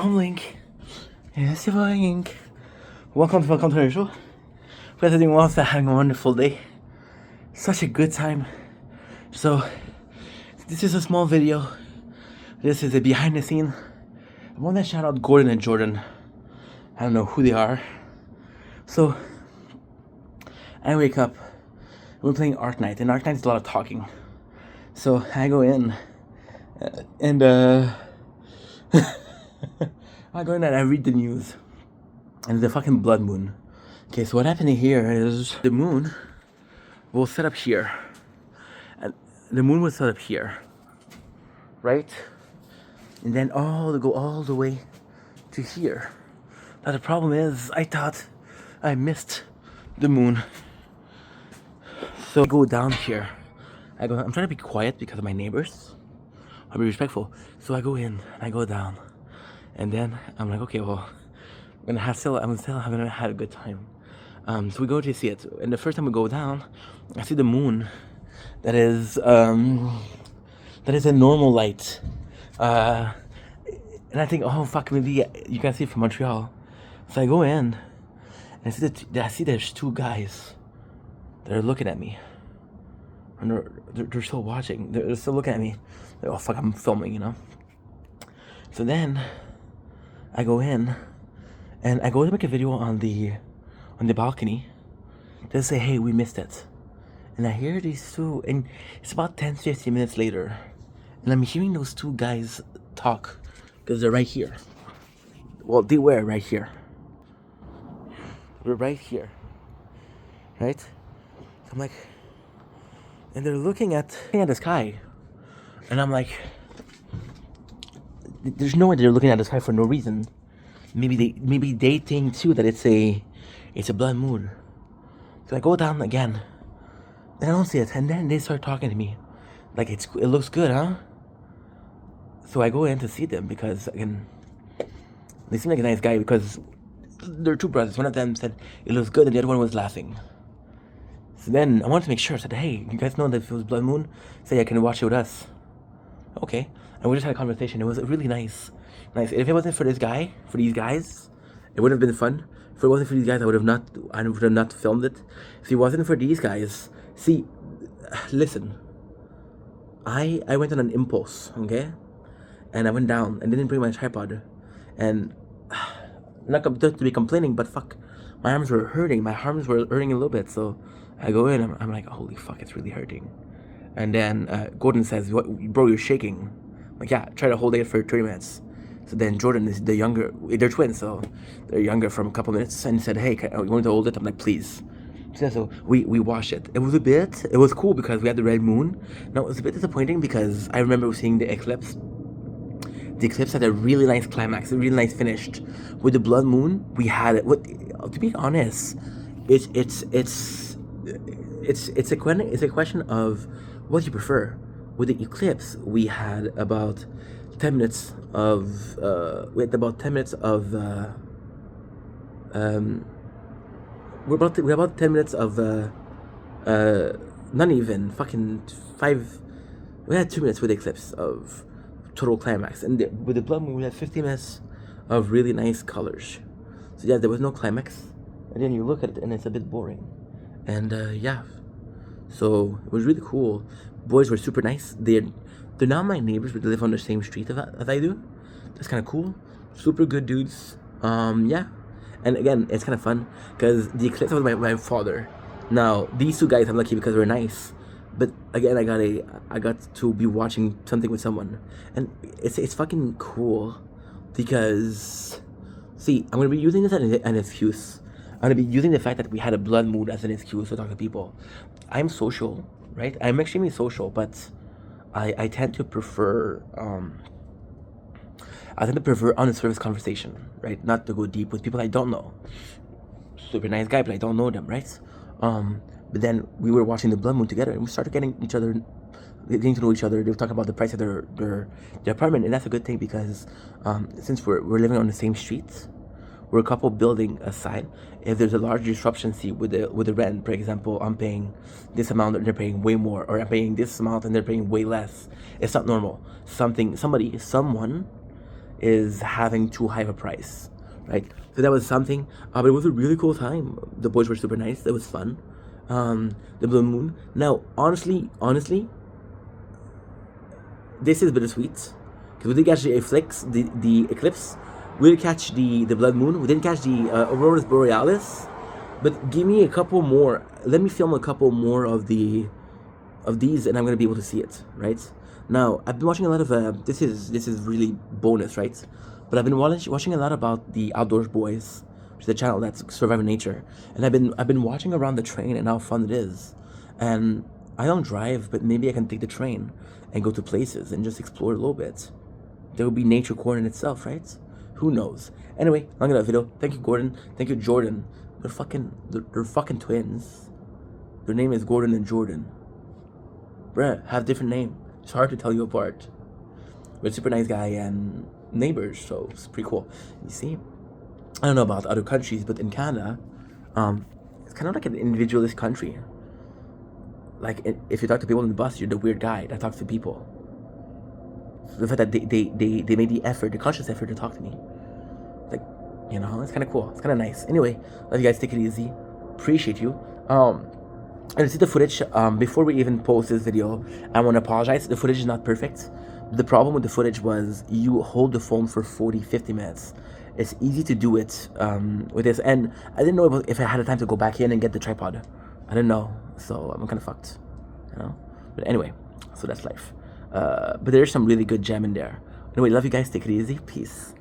home link. Yes, you're link. Welcome to the show. Hope everything well, having a wonderful day. Such a good time. So, this is a small video. This is a behind the scene. I want to shout out Gordon and Jordan. I don't know who they are. So, I wake up. We're playing Art Night, and Art Night is a lot of talking. So I go in, and I go in and I read the news, and the fucking blood moon. Okay, so what happened here is the moon will set up here, and the moon will set up here, right? And then go all the way to here. Now the problem is, I thought I missed the moon. So I go down here. I'm trying to be quiet because of my neighbors. I'll be respectful. So I go in, I go down, and then I'm like, okay, well, I'm still having had a good time. So we go to see it, and the first time we go down, I see the moon. That is a normal light, and I think, oh fuck, maybe you can see it from Montreal. So I go in, and I see there's two guys that are looking at me. And they're still watching. They're still looking at me. Like, oh fuck, I'm filming, you know. So then I go in, and I go to make a video on the balcony. They say, hey, we missed it. And I hear these two, and it's about 10-15 minutes later, and I'm hearing those two guys talk because they're right here. Well, they were right here. We're right here, right? So I'm like, and they're looking at the sky, and I'm like, there's no way they're looking at the sky for no reason. Maybe they think too that it's a blood moon. So I go down again, and I don't see it, and then they start talking to me, like it looks good, huh? So I go in to see them because again, they seem like a nice guy because they're two brothers. One of them said it looks good, and the other one was laughing. So then I wanted to make sure. I said, hey, you guys know that if it was blood moon, say I can watch it with us. Okay. And we just had a conversation. It was really nice. If it wasn't for these guys, it would have been fun. If it wasn't for these guys, I would have not filmed it. If it wasn't for these guys, see, listen. I went on an impulse, okay? And I went down and didn't bring my tripod. And not to be complaining, but fuck, my arms were hurting. My arms were hurting a little bit, so I go in, I'm like, holy fuck, it's really hurting. And then Gordon says, what, bro, you're shaking. I'm like, yeah, try to hold it for 30 minutes. So then Jordan is the younger, they're twins, so they're younger from a couple minutes, and he said, hey, you want to hold it? I'm like, please. So we watched it. It was cool because we had the red moon. Now it was a bit disappointing because I remember seeing the eclipse. The eclipse had a really nice climax, a really nice finish. With the blood moon, we had it. To be honest, it's a question of what you prefer. With the eclipse, we had about 10 minutes of we're about 10 minutes of not even fucking 5. We had 2 minutes with the eclipse of total climax, and with the blood moon we had 15 minutes of really nice colors. So yeah, there was no climax, and then you look at it and it's a bit boring. And yeah, so it was really cool. Boys were super nice. They're not my neighbors, but they live on the same street as I do. That's kind of cool. Super good dudes. Yeah, and again, it's kind of fun because the eclipse was my father. Now these two guys I'm lucky because they're nice. But again, I got to be watching something with someone, and it's fucking cool because, see, I'm gonna be using this as an excuse. I'm gonna be using the fact that we had a blood moon as an excuse to talk to people. I'm social, right? I'm extremely social, but I tend to prefer on the surface conversation, right? Not to go deep with people I don't know. Super nice guy, but I don't know them, right? But then we were watching the blood moon together, and we started getting to know each other. They were talking about the price of their apartment, and that's a good thing because since we're living on the same streets, we're a couple building aside. If there's a large discrepancy with the rent, for example, I'm paying this amount and they're paying way more, or I'm paying this amount and they're paying way less. It's not normal. Someone is having too high of a price, right? So that was something, but it was a really cool time. The boys were super nice. It was fun. The Blue Moon. Now, honestly, this is bittersweet because we did catch the eclipse. We did catch the blood moon. We didn't catch the auroras borealis. But give me a couple more. Let me film a couple more of these, and I'm gonna be able to see it, right? Now I've been watching a lot of this is really bonus, right? But I've been watching a lot about the Outdoors Boys, which is a channel that's surviving nature, and I've been watching around the train and how fun it is. And I don't drive, but maybe I can take the train and go to places and just explore a little bit. There will be nature core in itself, right? Who knows? Anyway, long enough video. Thank you, Gordon. Thank you, Jordan. They're fucking twins. Their name is Gordon and Jordan. Bruh, have different name. It's hard to tell you apart. We're a super nice guy and neighbors, so it's pretty cool. You see, I don't know about other countries, but in Canada, it's kind of like an individualist country. Like, if you talk to people on the bus, you're the weird guy that talks to people. The fact that they made the effort, the conscious effort to talk to me. Like, you know, it's kind of cool. It's kind of nice. Anyway, love you guys. Take it easy. Appreciate you. And see the footage. Before we even post this video, I want to apologize. The footage is not perfect. The problem with the footage was you hold the phone for 40-50 minutes. It's easy to do it with this. And I didn't know if I had the time to go back in and get the tripod. I didn't know. So I'm kind of fucked. You know? But anyway, so that's life. But there's some really good gem in there. Anyway, love you guys. Take it easy. Peace.